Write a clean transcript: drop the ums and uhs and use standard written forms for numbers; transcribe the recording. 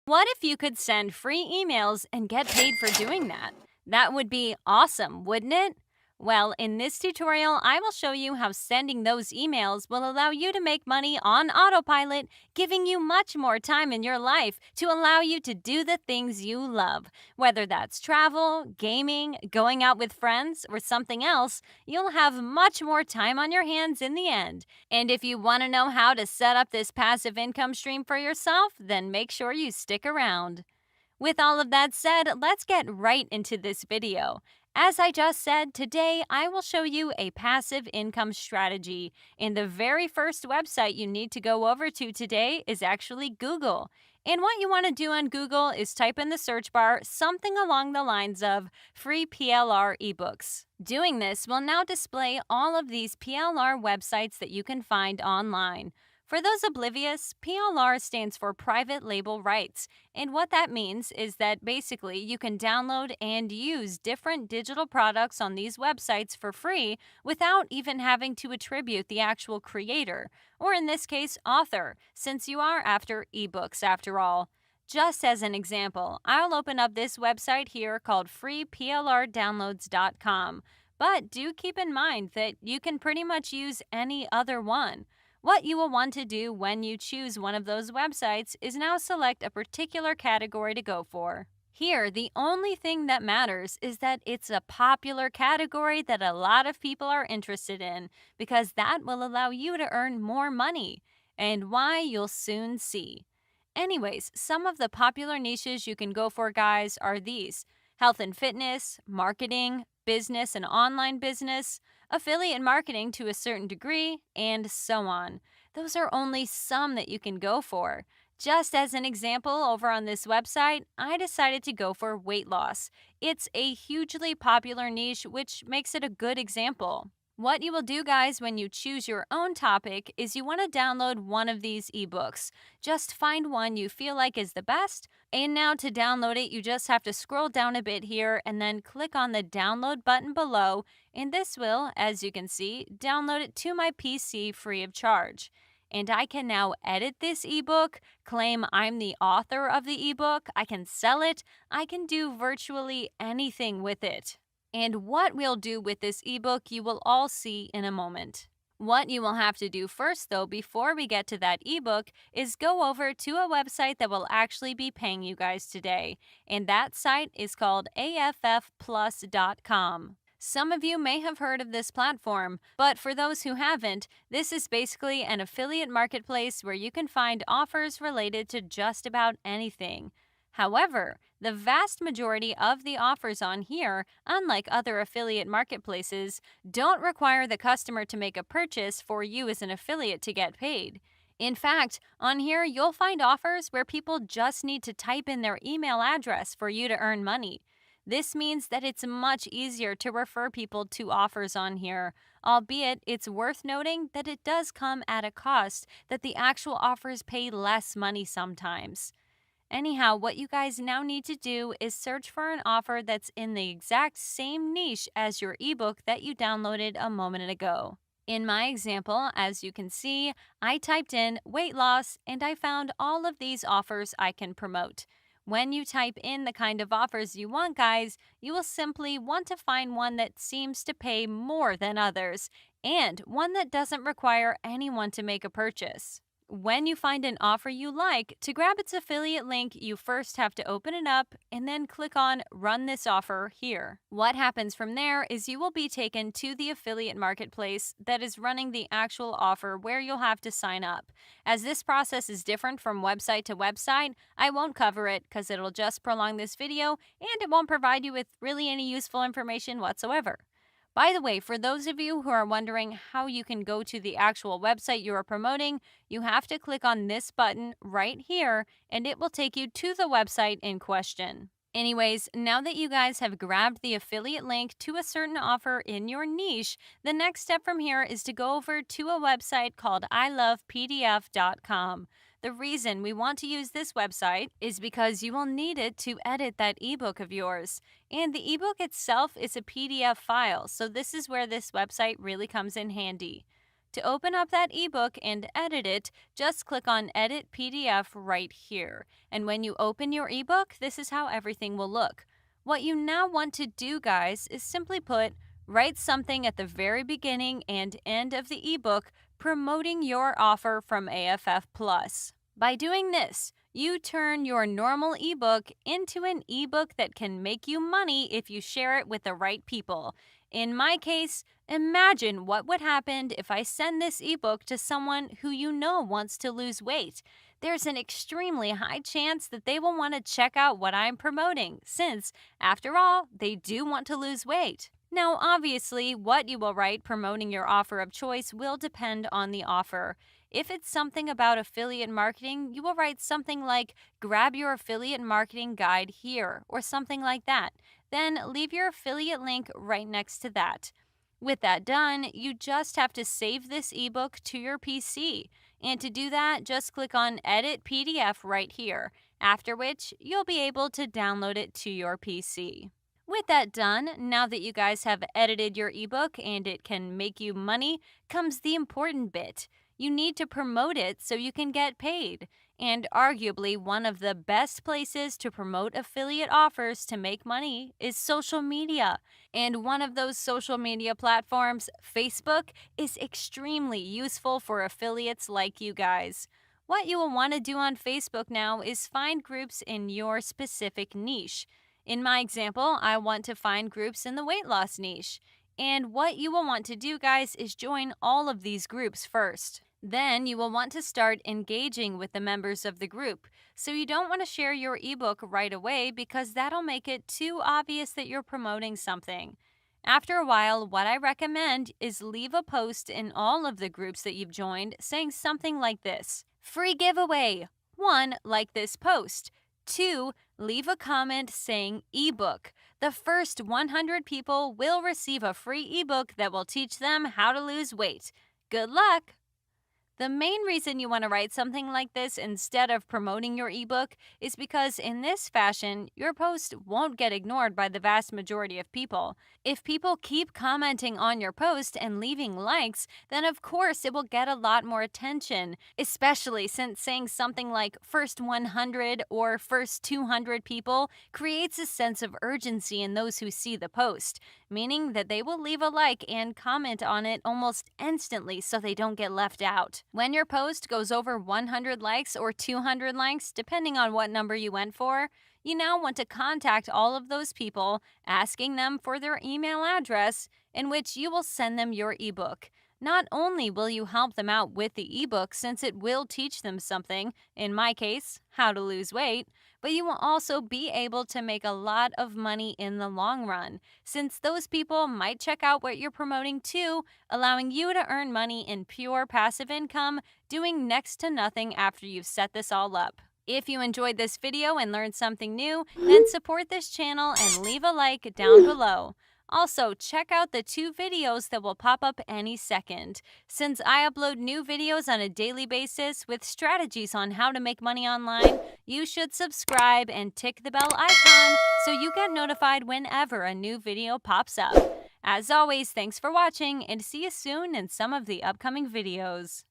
What if you could send free emails and get paid for doing that? That would be awesome, wouldn't it? Well, in this tutorial, I will show you how sending those emails will allow you to make money on autopilot, giving you much more time in your life to allow you to do the things you love. Whether that's travel, gaming, going out with friends, or something else, you'll have much more time on your hands in the end. And if you want to know how to set up this passive income stream for yourself, then make sure you stick around. With all of that said, let's get right into this video. As I just said, today I will show you a passive income strategy. And the very first website you need to go over to today is actually Google. And what you want to do on Google is type in the search bar something along the lines of free PLR ebooks. Doing this will now display all of these PLR websites that you can find online. For those oblivious, PLR stands for private label rights, and what that means is that basically you can download and use different digital products on these websites for free without even having to attribute the actual creator, or in this case, author, since you are after ebooks after all. Just as an example, I'll open up this website here called freeplrdownloads.com, but do keep in mind that you can pretty much use any other one. What you will want to do when you choose one of those websites is now select a particular category to go for. Here, the only thing that matters is that it's a popular category that a lot of people are interested in, because that will allow you to earn more money. And why, you'll soon see. Anyways, some of the popular niches you can go for, guys, are these: health and fitness, marketing, business and online business, affiliate marketing to a certain degree, and so on. Those are only some that you can go for. Just as an example, over on this website, I decided to go for weight loss. It's a hugely popular niche, which makes it a good example. What you will do, guys, when you choose your own topic is you want to download one of these ebooks. Just find one you feel like is the best. And now to download it, you just have to scroll down a bit here and then click on the download button below. And this will, as you can see, download it to my PC free of charge. And I can now edit this ebook, claim I'm the author of the ebook, I can sell it, I can do virtually anything with it. And what we'll do with this ebook you will all see in a moment. What you will have to do first, though, before we get to that ebook, is go over to a website that will actually be paying you guys today. And that site is called affplus.com. Some of you may have heard of this platform, but for those who haven't, this is basically an affiliate marketplace where you can find offers related to just about anything. However, the vast majority of the offers on here, unlike other affiliate marketplaces, don't require the customer to make a purchase for you as an affiliate to get paid. In fact, on here you'll find offers where people just need to type in their email address for you to earn money. This means that it's much easier to refer people to offers on here, albeit it's worth noting that it does come at a cost, that the actual offers pay less money sometimes. Anyhow, what you guys now need to do is search for an offer that's in the exact same niche as your ebook that you downloaded a moment ago. In my example, as you can see, I typed in weight loss and I found all of these offers I can promote. When you type in the kind of offers you want, guys, you will simply want to find one that seems to pay more than others and one that doesn't require anyone to make a purchase. When you find an offer you like, to grab its affiliate link, you first have to open it up and then click on Run this offer here. What happens from there is you will be taken to the affiliate marketplace that is running the actual offer where you'll have to sign up. As this process is different from website to website, I won't cover it because it'll just prolong this video and it won't provide you with really any useful information whatsoever. By the way, for those of you who are wondering how you can go to the actual website you are promoting, you have to click on this button right here and it will take you to the website in question. Anyways, now that you guys have grabbed the affiliate link to a certain offer in your niche, the next step from here is to go over to a website called ilovepdf.com. The reason we want to use this website is because you will need it to edit that ebook of yours. And the ebook itself is a PDF file, so this is where this website really comes in handy. To open up that ebook and edit it, just click on Edit PDF right here. And when you open your ebook, this is how everything will look. What you now want to do, guys, is simply write something at the very beginning and end of the ebook promoting your offer from AFF Plus. By doing this, you turn your normal ebook into an ebook that can make you money if you share it with the right people. In my case, imagine what would happen if I send this ebook to someone who you know wants to lose weight. There's an extremely high chance that they will want to check out what I'm promoting, since, after all, they do want to lose weight. Now, obviously, what you will write promoting your offer of choice will depend on the offer. If it's something about affiliate marketing, you will write something like, grab your affiliate marketing guide here, or something like that. Then leave your affiliate link right next to that. With that done, you just have to save this ebook to your PC. And to do that, just click on Edit PDF right here, after which you'll be able to download it to your PC. With that done, now that you guys have edited your ebook and it can make you money, comes the important bit. You need to promote it so you can get paid. And arguably one of the best places to promote affiliate offers to make money is social media. And one of those social media platforms, Facebook, is extremely useful for affiliates like you guys. What you will want to do on Facebook now is find groups in your specific niche. In my example, I want to find groups in the weight loss niche. And what you will want to do, guys, is join all of these groups first. Then you will want to start engaging with the members of the group. So you don't want to share your ebook right away because that'll make it too obvious that you're promoting something. After a while, what I recommend is leave a post in all of the groups that you've joined saying something like this: free giveaway. 1. Like this post. 2. Leave a comment saying ebook. The first 100 people will receive a free ebook that will teach them how to lose weight. Good luck! The main reason you want to write something like this instead of promoting your ebook is because in this fashion, your post won't get ignored by the vast majority of people. If people keep commenting on your post and leaving likes, then of course it will get a lot more attention, especially since saying something like first 100 or first 200 people creates a sense of urgency in those who see the post, meaning that they will leave a like and comment on it almost instantly so they don't get left out. When your post goes over 100 likes or 200 likes, depending on what number you went for, you now want to contact all of those people, asking them for their email address, in which you will send them your ebook. Not only will you help them out with the ebook since it will teach them something, in my case, how to lose weight, but you will also be able to make a lot of money in the long run, since those people might check out what you're promoting too, allowing you to earn money in pure passive income, doing next to nothing after you've set this all up. If you enjoyed this video and learned something new, then support this channel and leave a like down below. Also, check out the 2 videos that will pop up any second. Since I upload new videos on a daily basis with strategies on how to make money online, you should subscribe and tick the bell icon so you get notified whenever a new video pops up. As always, thanks for watching and see you soon in some of the upcoming videos.